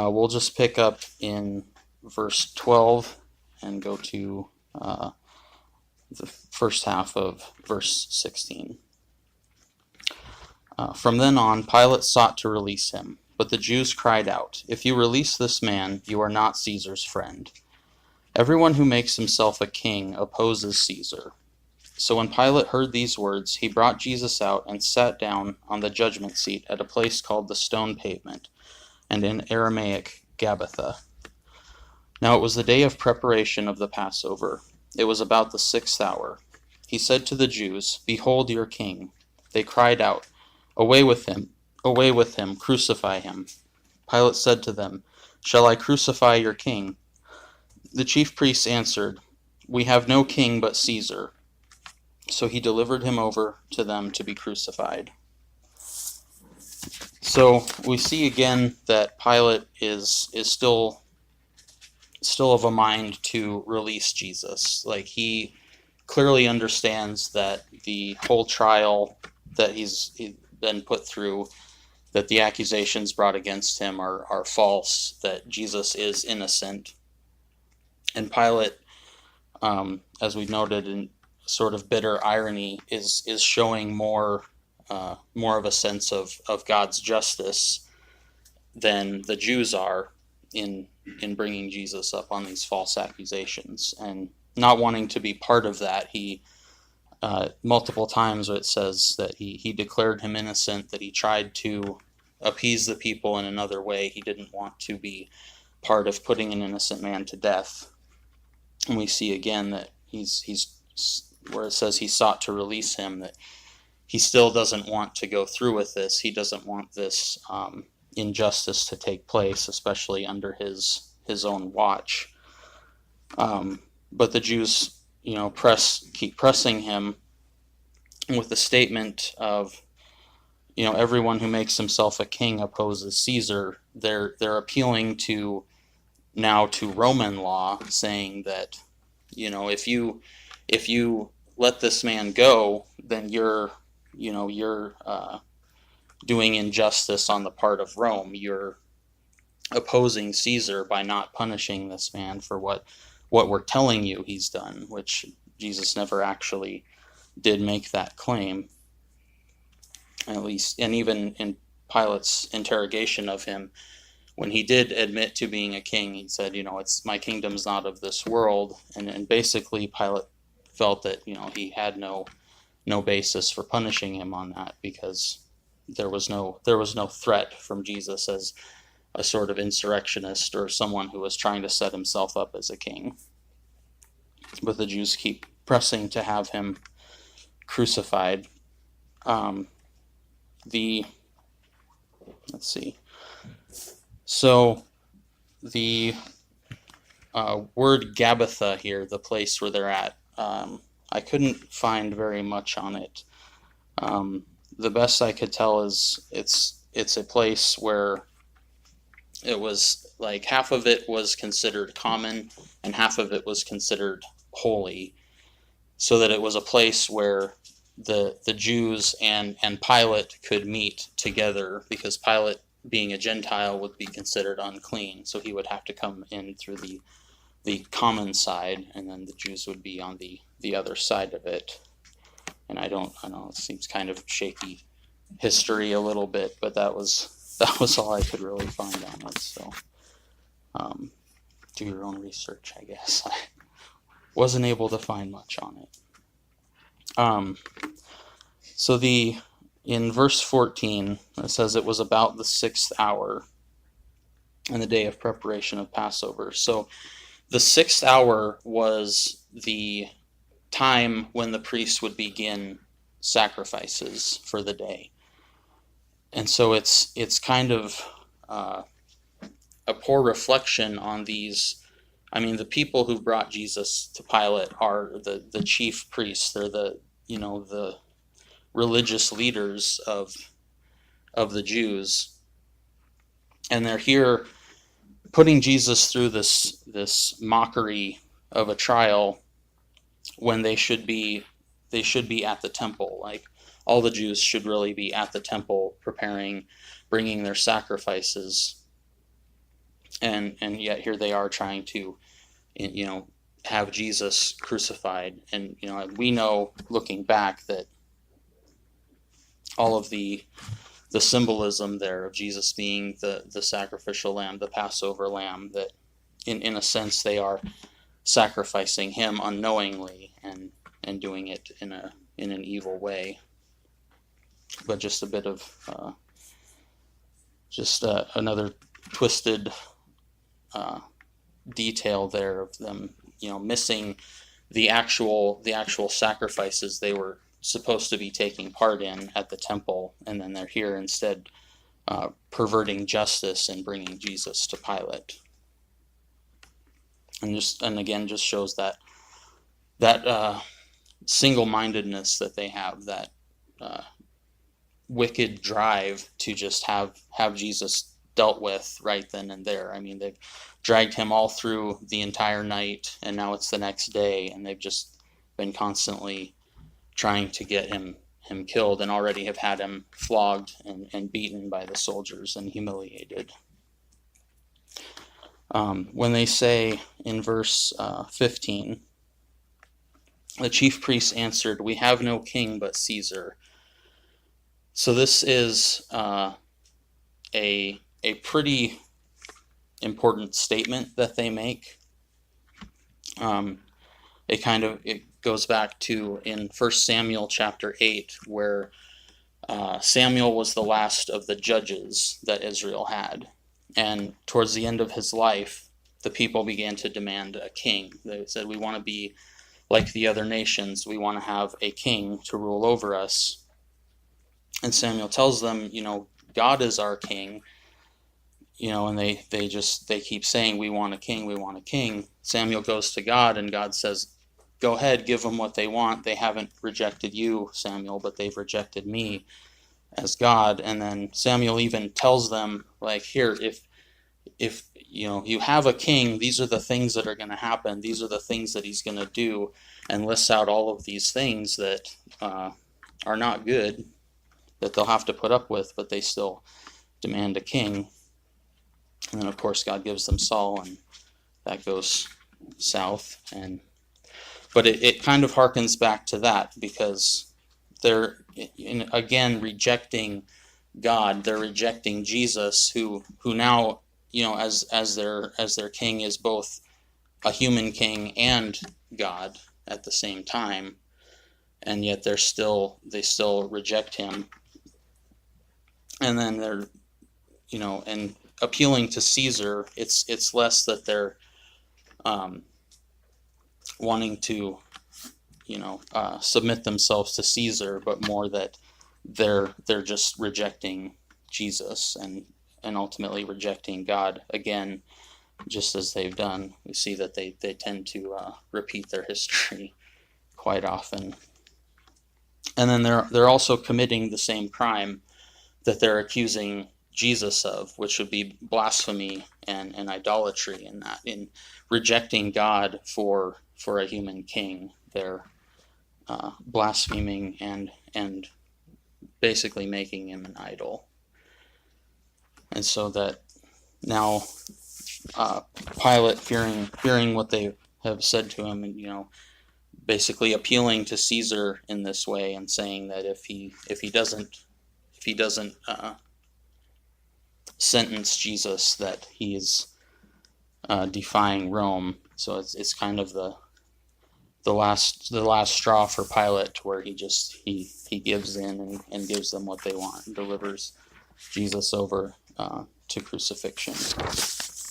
We'll just pick up in verse 12 and go to the first half of verse 16. From then on, Pilate sought to release him, but the Jews cried out, "If you release this man, you are not Caesar's friend. Everyone who makes himself a king opposes Caesar." So when Pilate heard these words, he brought Jesus out and sat down on the judgment seat at a place called the Stone Pavement, and in Aramaic, Gabbatha. Now it was the day of preparation of the Passover. It was about the 6th hour. He said to the Jews, "Behold your king." They cried out, "Away with him! Away with him! Crucify him!" Pilate said to them, "Shall I crucify your king?" The chief priests answered, "We have no king but Caesar." So he delivered him over to them to be crucified. So we see again that Pilate is still of a mind to release Jesus. Like, he clearly understands that the whole trial that he's been put through, that the accusations brought against him are false, that Jesus is innocent. And Pilate, as we noted in sort of bitter irony, is showing more of a sense of God's justice than the Jews are in bringing Jesus up on these false accusations, and not wanting to be part of that. He multiple times it says that he declared him innocent, that he tried to appease the people in another way. He didn't want to be part of putting an innocent man to death. And we see again that he's where it says he sought to release him, that he still doesn't want to go through with this. He doesn't want this injustice to take place, especially under his own watch. But the Jews, keep pressing him with the statement of, everyone who makes himself a king opposes Caesar. They're appealing to Roman law, saying that, if you let this man go, then you're doing injustice on the part of Rome. You're opposing Caesar by not punishing this man for what we're telling you he's done, which Jesus never actually did make that claim, at least. And even in Pilate's interrogation of him, when he did admit to being a king, he said, "It's my kingdom's not of this world." And basically Pilate felt that, he had no basis for punishing him on that, because there was no threat from Jesus as a sort of insurrectionist or someone who was trying to set himself up as a king. But the Jews keep pressing to have him crucified. Let's see. So the word Gabbatha here, the place where they're at, I couldn't find very much on it. The best I could tell is it's a place where it was like half of it was considered common and half of it was considered holy, so that it was a place where the Jews and Pilate could meet together, because Pilate, being a Gentile, would be considered unclean, so he would have to come in through the common side, and then the Jews would be on the other side of it. And I know it seems kind of shaky history a little bit, but that was all I could really find on it. So do your own research, I guess. I wasn't able to find much on it. So in verse 14, it says it was about the 6th hour and the day of preparation of Passover. So the 6th hour was the time when the priests would begin sacrifices for the day. And so it's kind of a poor reflection on these. I mean, the people who brought Jesus to Pilate are the chief priests. They're the religious leaders of the Jews, and they're here putting Jesus through this mockery of a trial when they should be at the temple. Like, all the Jews should really be at the temple preparing, bringing their sacrifices. and yet here they are trying to, have Jesus crucified. And we know, looking back, that all of the symbolism there of Jesus being the sacrificial lamb, the Passover lamb, that in a sense they are sacrificing him unknowingly and doing it in an evil way. But just a bit of another twisted detail there of them, missing the actual sacrifices they were supposed to be taking part in at the temple, and then they're here instead perverting justice and bringing Jesus to Pilate. And again just shows that single-mindedness that they have, that wicked drive to just have Jesus dealt with right then and there. I mean, they've dragged him all through the entire night, and now it's the next day, and they've just been constantly trying to get him killed, and already have had him flogged and beaten by the soldiers and humiliated. When they say in verse 15, the chief priests answered, "We have no king but Caesar." So this is a pretty important statement that they make. It goes back to in 1 Samuel chapter 8, where Samuel was the last of the judges that Israel had. And towards the end of his life, the people began to demand a king. They said, "We want to be like the other nations. We want to have a king to rule over us." And Samuel tells them, God is our king. And they keep saying, "We want a king, we want a king." Samuel goes to God, and God says, "Go ahead, give them what they want. They haven't rejected you, Samuel, but they've rejected me as God." And then Samuel even tells them, like, here, if you have a king, these are the things that are going to happen. These are the things that he's going to do, and lists out all of these things that are not good, that they'll have to put up with, but they still demand a king. And then, of course, God gives them Saul, and that goes south. But it kind of harkens back to that, because they're, again, rejecting God. They're rejecting Jesus, who now, as their king, is both a human king and God at the same time. And yet they still reject him. And then they're, and appealing to Caesar, it's less that they're wanting to, submit themselves to Caesar, but more that they're just rejecting Jesus and ultimately rejecting God again, just as they've done. We see that they tend to repeat their history quite often. And then they're also committing the same crime that they're accusing Jesus of, which would be blasphemy and idolatry, in rejecting God for a human king. They're blaspheming and basically making him an idol. And so that now Pilate, fearing what they have said to him, and basically appealing to Caesar in this way, and saying that if he doesn't sentence Jesus, that he is defying Rome. So it's kind of the last straw for Pilate, where he gives in and gives them what they want, and delivers Jesus over to crucifixion.